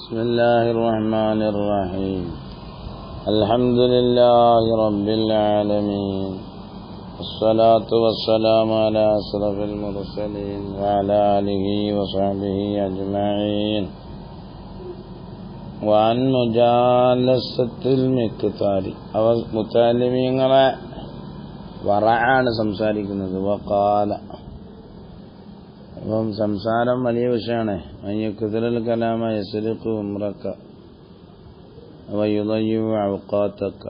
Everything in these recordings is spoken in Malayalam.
بسم الله الرحمن الرحيم الحمد لله رب العالمين والصلاة والسلام على أشرف المرسلين وعلى آله وصحبه أجمعين وعن مجالسة المكتار മുതാലിമീങ്ങളെ വറആണ് സംസാരിക്കുന്നത്. വഖാല, അപ്പം സംസാരം വലിയ വിഷയമാണ്. അയ്യക്കുതിരൽ കലാമ യസ്രിഖു ഉംറക വയുദയ്യു ഔഖാതക.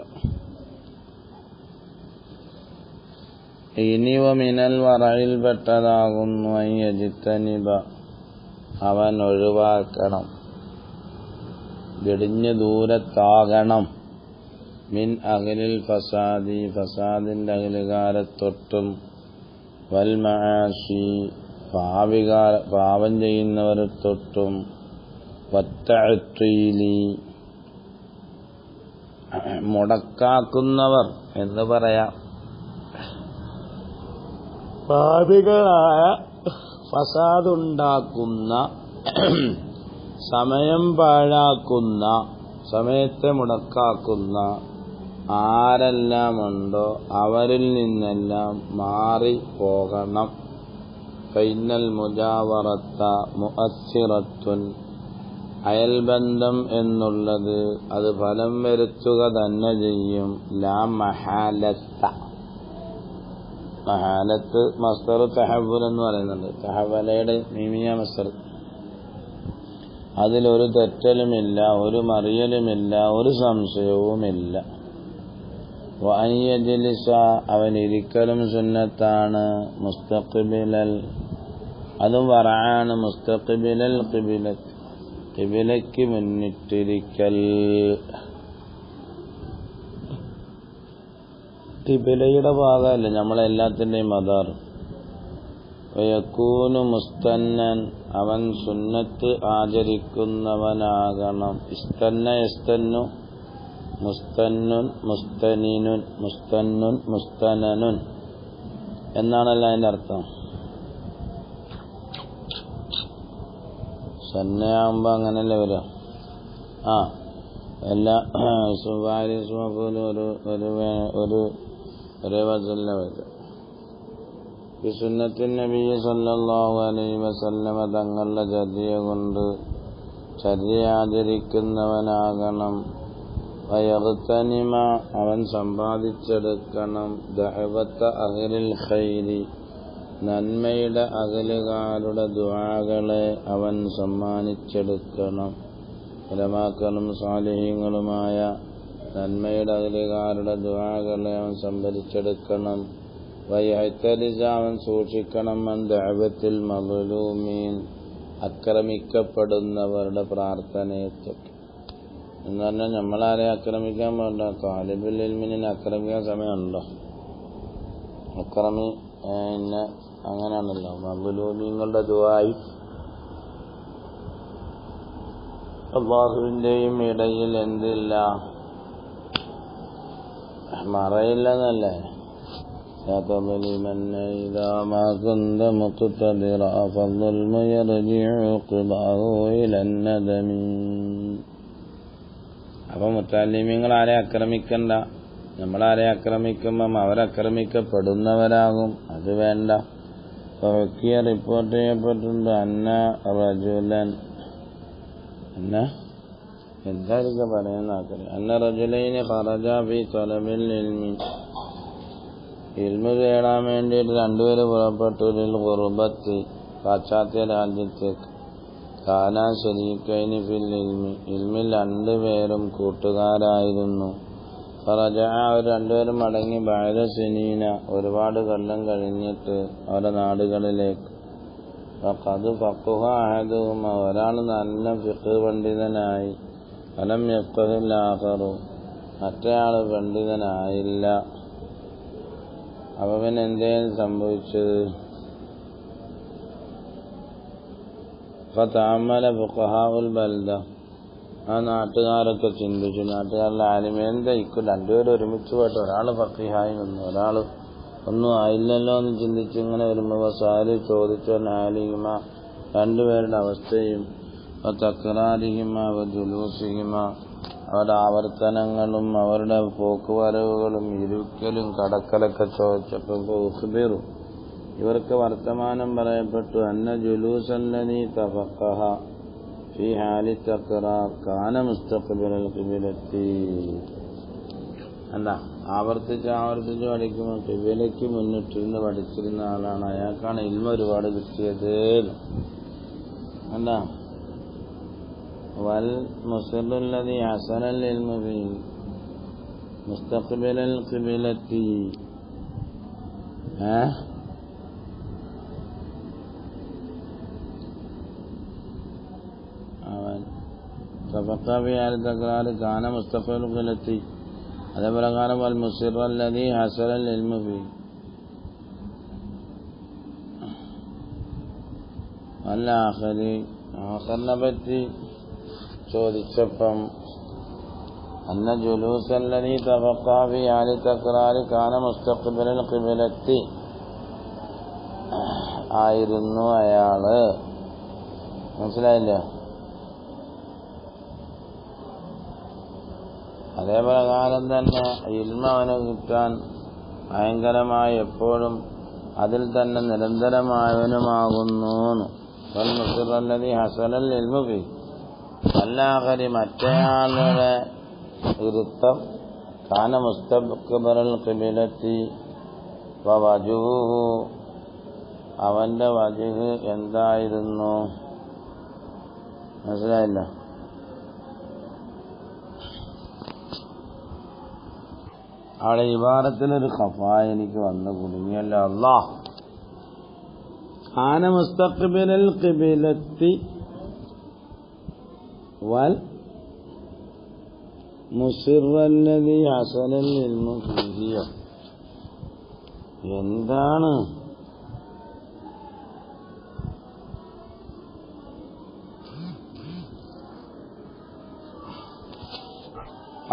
ഇനി വമിനൽ വറയിൽ പെട്ടതാകുന്നു അയ്യജിത്തനിബ, അവൻ ഒഴിവാക്കണം, വെടിഞ്ഞ് ദൂരത്താകണം, മിൻ അഹ്ലിൽ ഫസാദി, ഫസാദിന്റെ അഹ്ലുകാരെ തൊട്ടും, വൽ മആസി, പാപം ചെയ്യുന്നവരെ തൊട്ടും, വത്തഅത്തീലി, മുടക്കാക്കുന്നവർ എന്ന് പറയാം, പാപികളായ ഫസാദുണ്ടാക്കുന്ന, സമയം പാഴാക്കുന്ന, സമയത്തെ മുടക്കാക്കുന്ന ആരെല്ലാം ഉണ്ടോ അവരിൽ നിന്നെല്ലാം മാറി പോകണം. ഫൈനൽ മുജാവറത്ത മുഅസ്സിറത്തുൻ, അയൽബന്ധം എന്നുള്ളത് അത് ഫലം വരുത്തുക തന്നെ ചെയ്യും. ലാ മഹാലത്ത, മഹാലത്ത് മസ്ദർ തഹവ്വുൽ എന്ന് പറയുന്നുണ്ട്. തഹവലയുടെ മീമിയ മസ്ദർ, അതിലൊരു തെറ്റലുമില്ല, ഒരു മറിയലുമില്ല, ഒരു സംശയവുമില്ല. വഅയ്യജ്ലിസ, അവൻ ഇരിക്കലും സുന്നത്താണ്. മുസ്തഖ്ബിലൽ, അതും വറആണ്. മുസ്തഖ്ബിലൽ ഖിബിലത്ത്, ഖിബിലയ്ക്ക് മുന്നിട്ടിരിക്കൽ. ഖിബിലയുടെ ഭാഗമല്ല നമ്മളെല്ലാത്തിൻ്റെയും മദാർ. വയകൂനു മുസ്തന്നൻ, അവൻ സുന്നത്ത് ആചരിക്കുന്നവനാകണം. ഇസ്തന്ന യസ്തന്നു, മുസ്തന്നുൻ മുസ്തനിനുൻ, മുസ്തന്നുൻ മുസ്തനനുൻ എന്നാണല്ലോ അതിൻ്റെ അർത്ഥം. സന്നയാകുമ്പോൾ അങ്ങനെയല്ലേ വരിക. എല്ലാ സുഖാരിസുമപ്പോലും ഒരേ വസല്ല വരിക. ഈ സുന്നത്തിൻ നബി സല്ലല്ലാഹു അലൈഹി വസല്ലമ തങ്ങളുടെ ചര്യ കൊണ്ട് ചര്യ ആചരിക്കുന്നവനാകണം. വയഗ്തനിമ, അവൻ സമ്പാദിച്ചെടുക്കണം. ദഅവത്ത അഹ്ലിൽ ഖൈരി, നന്മയുടെ അഹ്ലുകാരുടെ ദുആകളെ അവൻ സമ്മാനിച്ചെടുക്കണം. ഉലമാക്കളും സാലിഹീങ്ങളുമായ നന്മയുടെ അഹ്ലുകാരുടെ ദുആകളെ അവൻ സംഭരിച്ചെടുക്കണം. വയഹ്തരിസ, അവൻ സൂക്ഷിക്കണം. മൻ ദഅവത്തിൽ മദ്ലൂമീൻ, ആക്രമിക്കപ്പെടുന്നവരുടെ പ്രാർത്ഥനയെ തൊട്ട്. എന്ന് പറഞ്ഞാൽ നമ്മളാരെ ആക്രമിക്കാൻ വേണ്ട, താലിബുൽ ഇൽമിനെ ആക്രമിക്കാൻ സമയമുണ്ടോ? അക്രമി പിന്നെ അങ്ങനെയാണല്ലോ. മദ്ലൂമീങ്ങളുടെ ദുആയി അല്ലാഹുവിന്റെയും ഇടയിൽ എന്തില്ല, മറയില്ലെന്നല്ലേ. അപ്പൊ മുത്തല്ലിമീങ്ങൾ ആരെ ആക്രമിക്കണ്ട. നമ്മളാരെ ആക്രമിക്കുമ്പം അവരാക്രമിക്കപ്പെടുന്നവരാകും, അത് വേണ്ട. റിപ്പോർട്ട് ചെയ്യപ്പെട്ടിട്ടുണ്ട് അന്ന റജുലൻ, എന്തായിരിക്കും പറയുന്ന ആക്കറി, അന്ന റജുലൈനി ഖറജാ ഫീ തലബിൽ ഇൽമി, ഇൽമു തേടാൻ വേണ്ടിയിട്ട് രണ്ടുപേര് പുറപ്പെട്ടു. ലിൽ ഖുർബത്തി, പാശ്ചാത്യ രാജ്യത്തേക്ക്. കാനാ ശരീക്കൈനി ഫിൽ ഇൽമി, ഇൽമിൽ രണ്ടുപേരും കൂട്ടുകാരായിരുന്നു. ഖറജഅ, അവർ രണ്ടുപേരും മടങ്ങി. ബഅദ സിനീന, ഒരുപാട് കൊല്ലം കഴിഞ്ഞിട്ട് അവരുടെ നാടുകളിലേക്ക്. ഫഖദ് ഫഖഹ അഹദുഹുമ, ഒരാൾ നല്ല ഫിഖ് പണ്ഡിതനായി. ഫലം യഫ്ഖഹിൽ ആഖറു, മറ്റേയാൾ പണ്ഡിതനായില്ല. അപ്പൊ പിന്നെ എന്തേലും സംഭവിച്ചത്? ഫതഅമ്മല ഫുഖഹാഉൽ ബൽദ, ആ നാട്ടുകാരൊക്കെ ചിന്തിച്ചു. നാട്ടുകാരുടെ ആലിം എന്തായിക്കും രണ്ടുപേരും ഒരുമിച്ച് പോയിട്ട് ഒരാൾ ഫഖീഹായി നിന്നു, ഒരാൾ ഒന്നും ആയില്ലല്ലോ എന്ന് ചിന്തിച്ച് ഇങ്ങനെ വരുമ്പോൾ സാലി ചോദിച്ചു ആലിമ രണ്ടുപേരുടെ അവസ്ഥയും. വതക്റാരിഹിമ വജുലൂസിഹിമ അവരുടെ ആവർത്തനങ്ങളും അവരുടെ പോക്കുവരവുകളും ഇരിക്കലും കടക്കലൊക്കെ ചോദിച്ചപ്പോൾ ഇവർക്ക് വർത്തമാനം പറയപ്പെട്ടു അന്ന ജുലൂസല്ലദീ തഫഖഹ ഫീ ഹാലി തക്റാർ കാന മുസ്തഖ്ബിലൽ ഖിബ്ലത്തി. എന്താ ആവർത്തിച്ച് പഠിക്കുമ്പോൾ ഖിബ്ലയ്ക്ക് മുന്നിട്ടിരുന്ന് പഠിച്ചിരുന്ന ആളാണ്, അയാൾക്കാണ് ഇൽമ ഒരുപാട് കിട്ടിയത്. എന്താ വൽ മുസിറുല്ലദീ ഹസനൽ ഇൽമു ഫീ മുസ്തഖ്ബിലൽ ഖിബ്ലത്തി. കാന മുസ്തഖ്ബിലൽ ഖിബ്ലത്തി. അതേപോലെ കാലം വൽ മുസിറുല്ലദീ ഹസനൽ ഇൽമു ഫീ വൽ ആഖിറിനെ പറ്റി ചോദിച്ചപ്പം അന്ന ജുലൂസല്ലദീ തഫഖഹ ഫീ ഹാലി തക്റാർ കാന മുസ്തഖ്ബിലൽ ഖിബ്ലത്തി ആയിരുന്നു അയാള്. മനസ്സിലായില്ല? അതേപ്രകാരം തന്നെ ഇൽമ അവന് കിട്ടാൻ ഭയങ്കരമായി എപ്പോഴും അതിൽ തന്നെ നിരന്തരമായവനുമാകുന്നു. വൽ മുസിറുല്ലദീ ഹസനൽ ഇൽമു ഫീ വല്ലാഖരി മറ്റേയാളുടെ ഇരുത്തം കാന മുസ്തഖ്ബിലൽ ഖിബ്ലത്തി വവജുഹു അവന്റെ വജ്ഹ് എന്തായിരുന്നു? മനസ്സിലായില്ല? അവിടെ ഇബാറത്തിലൊരു ഖഫായ എനിക്ക് വന്ന് കുടുങ്ങിയല്ലോ. അല്ലാഹ് കാന മുസ്തഖ്ബിലൽ ഖിബ്ലത്തി വൽ മുസിറുല്ലദീ ഹസനൽ ഇൽമു ഫീഹി. എന്താണ്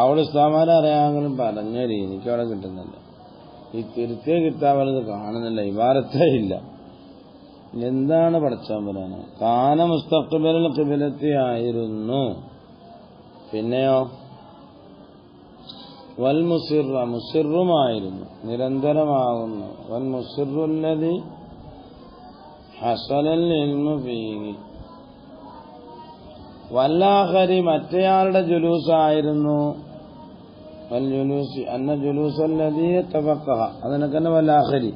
അവിടെ ഉസ്താമാരെ അറിയാമെങ്കിലും പറഞ്ഞൊരു എനിക്കവിടെ കിട്ടുന്നില്ല. ഈ തിരുത്തിയ കിതാബുകൾ കാണുന്നില്ല, ഇബാറത്തേ ഇല്ല. എന്താണ് പഠിച്ചാൻ പറയാന്? കാന മുസ്തഖ്ബിലൽ ഖിബ്ലത്തി ആയിരുന്നു. പിന്നെയോ വൽ മുസിറുമായിരുന്നു, നിരന്തരമാകുന്നു. വൽ മുസിറുല്ലദീ ഹസനൽ ഇൽമു ഫീഹി വല്ലാഖരി മറ്റേയാളുടെ ജുലൂസായിരുന്നു. വൽ ജുലൂസി അന്ന ജുലൂസല്ലദീ തഫഖഹ അതിനൊക്കെ തന്നെ വല്ലാഖരി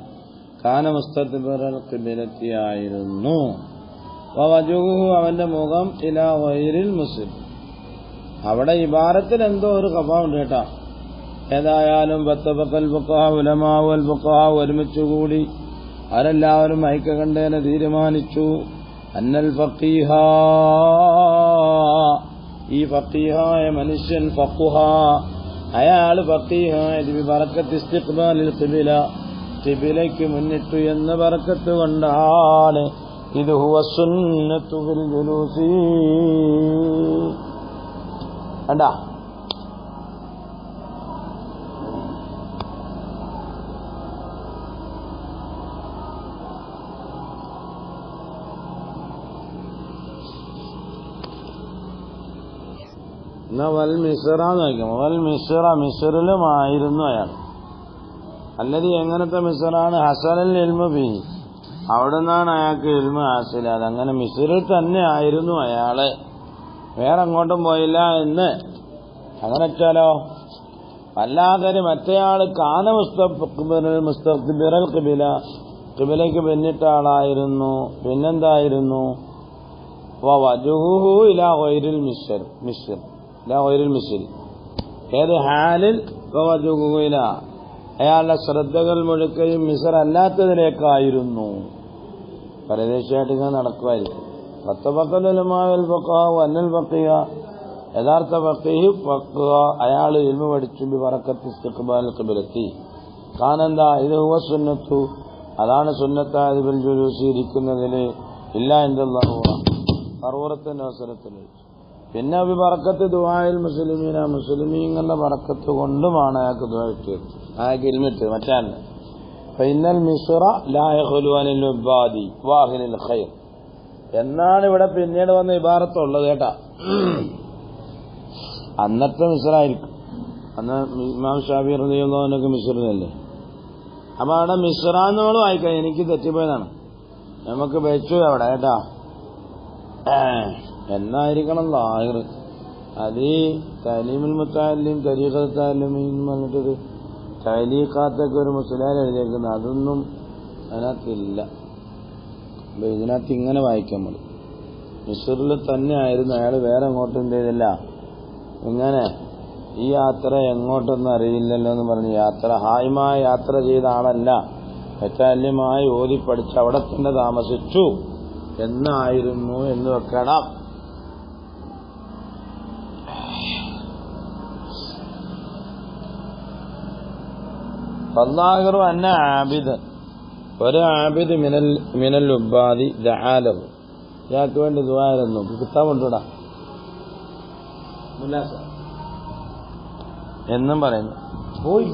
കാന മുസ്തഖ്ബിലൽ ഖിബ്ലത്തി ആയിരുന്നു. വവജുഹു അവന്റെ മുഖം ഇലാ ഗൈരിൽ മുസ്ലിം. അവിടെ ഇബാറത്തിൽ എന്തോ ഒരു ഖഫ ഉണ്ട് കേട്ടാ. ഏതായാലും വത്തബഖൽ ഫുഖഹാ ഉലമാ വൽ ഫുഖഹാ ഒരുമിച്ചുകൂടി അവരെല്ലാവരും ഐക്യകണ്ഠേന തീരുമാനിച്ചു അന്നൽ ഫഖീഹ ഈ ഫഖീഹായ മനുഷ്യൻ ഫഖുഹ അയാൾ ഫഖീഹായത് ബിബറക്കത്തി ഇസ്തിഖ്ബാലിൽ ഖിബ്ല ഖിബ്ലയ്ക്ക് മുന്നിട്ടു എന്ന ബറക്കത്ത് കൊണ്ടാണ്. ഇത് ഹുവ സുന്നത്തു ഫിൽ ജുലൂസി. കണ്ടാ എന്നാ വൽ മിസ്റാന്ന് നോക്കാം. വൽ മിസ്റ മിസ്റിലുമായിരുന്നു അയാൾ. അല്ലത് എങ്ങനത്തെ മിസ്റാണ്? ഹസനൽ ഇൽമു ഫീഹി അവിടെ നിന്നാണ് അയാൾക്ക് ഇൽമു ഹാസിൽ. അതങ്ങനെ മിസ്റിൽ തന്നെ ആയിരുന്നു അയാള്, വേറെ അങ്ങോട്ടും പോയില്ല എന്ന്. അങ്ങനെ വെച്ചാലോ അല്ലാതെ മറ്റേയാള് കാന മുസ്തഖ്ബിലൽ ഖിബ്ല ഖിബ്ലയ്ക്ക് പിന്നിട്ട ആളായിരുന്നു. പിന്നെന്തായിരുന്നു? വവജുഹു ഇലാ ഗൈരിൽ മിസ്ർ ഇലാ ഗൈരിൽ മിസ്ർ. ഏത് ഹാലിൽ? വവജുഹു ഇലാ അയാളുടെ ശ്രദ്ധകൾ മുഴുക്കയും മിസ്ർ അല്ലാത്തതിലേക്കായിരുന്നു. പരദേശമായിട്ട് ഇങ്ങനെ നടക്കുമായിരിക്കും. യഥാർത്ഥ ഫഖീഹ് അയാൾ ഇൽമു പഠിച്ചു ബിബറക്കത്തി ഇസ്തിഖ്ബാൽ ഖിബ്ലത്തി. കാനെന്താ? ഇത് ഹുവ സുന്നത്തു അതാണ് സുന്നത്തായത് ബിൽ ജുലൂസി ഇരിക്കുന്നതിൽ ഇല്ല എന്നുള്ളതാണ് സർവത്തിന്റെ അവസരത്തിൽ. പിന്നെ ബിബറക്കത്ത് ദുആഇൽ മുസ്ലിമീന മുസ്ലിമീങ്ങളുടെ ബറക്കത്ത് കൊണ്ടുമാണ് അയാൾക്ക് ദുആ കിട്ടിയത്, അയാൾക്ക് ഇൽമിട്ട് മറ്റാണ്. ഫഇന്നൽ മിസ്റ ലാ യഖ്ലു അനിൽ ഉബാദി വാഹിലിൽ ഖൈർ. എന്നാണ് ഇവിടെ പിന്നീട് വന്ന ഇബാറത്തുള്ളത് കേട്ടാ. അന്നത്തെ മിസ്റായിരിക്കും. അന്ന് ഇമാം ഷാഫി റളിയല്ലാഹുവിനൊക്കെ മിസ്റിലല്ലേ. അപ്പൊ അവിടെ മിസ്റാന്ന് നമ്മൾ വായിക്കാം. എനിക്ക് തെറ്റിപ്പോയതാണ്. നമുക്ക് വെച്ചു അവിടെ കേട്ടാ. എന്നായിരിക്കണം ലാഹിർ. അത് ഈ തലീമുൽ മുത്തഅല്ലിം തരീഖത്തുൽ തഅല്ലുമീൻ പറഞ്ഞിട്ടൊരു തലീഖാത്തൊക്കെ ഒരു മുസ്ലിയാർ എഴുതിയേക്കുന്നത്, അതൊന്നും അതിനകത്തില്ല. അപ്പൊ ഇതിനകത്ത് ഇങ്ങനെ വായിക്കാൻ മതി. മിസ്റിൽ തന്നെ ആയിരുന്നു അയാൾ, വേറെ എങ്ങോട്ടും എന്ത് ചെയ്തില്ല. ഇങ്ങനെ ഈ യാത്ര എങ്ങോട്ടൊന്നും അറിയില്ലല്ലോ എന്ന് പറഞ്ഞ് യാത്ര ഹായ്മായ യാത്ര ചെയ്ത ആളല്ല, മുത്തഅല്ലിമായി ഓതി പഠിച്ച് അവിടെ തന്നെ താമസിച്ചു എന്നായിരുന്നു എന്ന് വെക്കണം. ഫല്ലാഹിറു അന്ന ആബിദ്, ഒരു ആബിദ് മിനൽ ഉബ്ബാദി ദഅാലഹു, ഇയാൾക്ക് വേണ്ടി ദുആയിരുന്നു. കിതാബുണ്ടോടാ എന്നും പറയുന്നു. പോയി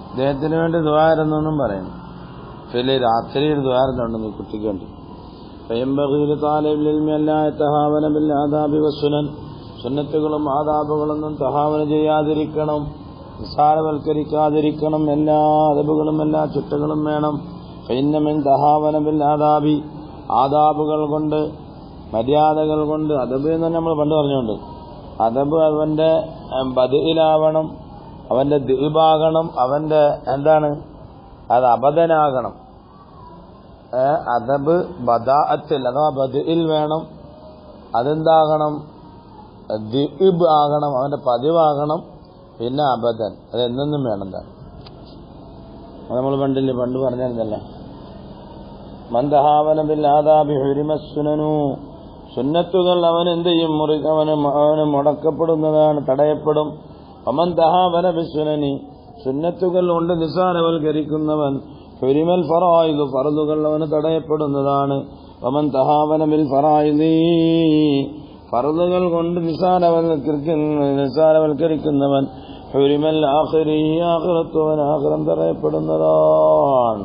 അദ്ദേഹത്തിന് വേണ്ടി ദുആയിരുന്നെന്നും പറയുന്നു. പിന്നെ രാത്രി ഒരു ദുആയിരുന്നുണ്ടെന്ന് കുട്ടിക്ക് വേണ്ടി. സുന്നത്തുകളും ആദാബുകളൊന്നും തഹാവന ചെയ്യാതിരിക്കണം, നിസ്സാരവൽക്കരിക്കാതിരിക്കണം. എല്ലാ അദബുകളും എല്ലാ ചുറ്റകളും വേണം. ഫഇന്നമിൻ തഹാവന ബിൽ ആദാബി, ആദാബുകൾ കൊണ്ട് മര്യാദകൾ കൊണ്ട്. അദബ് എന്ന് നമ്മൾ പണ്ട് പറഞ്ഞുകൊണ്ട്, അദബ് അവന്റെ ബദ്ഇലാവണം, അവന്റെ ദിബാകണം, അവന്റെ എന്താണ് അത് അബദനാകണം. അദബ് ബദാഅത്തിൽ അഥവാ ബദ്ഇൽ വേണം. അതെന്താകണം? ദിബ് ആകണം, അവന്റെ പതിവാകണം. പിന്നെ അബദൻ, അതെന്നും വേണം. എന്താണ് അത് നമ്മൾ പണ്ട് പറഞ്ഞിരുന്നല്ലേ. മന്ദഹാവന ബിൽ ആദാബി ഹുരിമസ്സുനനു, സുന്നത്തുകൾ അവൻ എന്ത് ചെയ്യും? അവന് മുടക്കപ്പെടുന്നതാണ്, തടയപ്പെടും. വമൻ തഹാവന ബിസ്സുനനി, സുന്നത്തുകൾ കൊണ്ട് നിസാരവൽക്കരിക്കുന്നവൻ ഹുരിമൽ ഫറായിദു, ഫർദുകൾ അവന് തടയപ്പെടുന്നതാണ്. വമൻ തഹാവന ബിൽ ഫറായിദി, ഫർദുകൾ കൊണ്ട് നിസാരവൽക്കരിക്കുന്നവൻ ഹുരിമൽ ആഖിരി, ആഖിറത്ത് അവൻ ആഖിറം തടയപ്പെടുന്നതാണ്.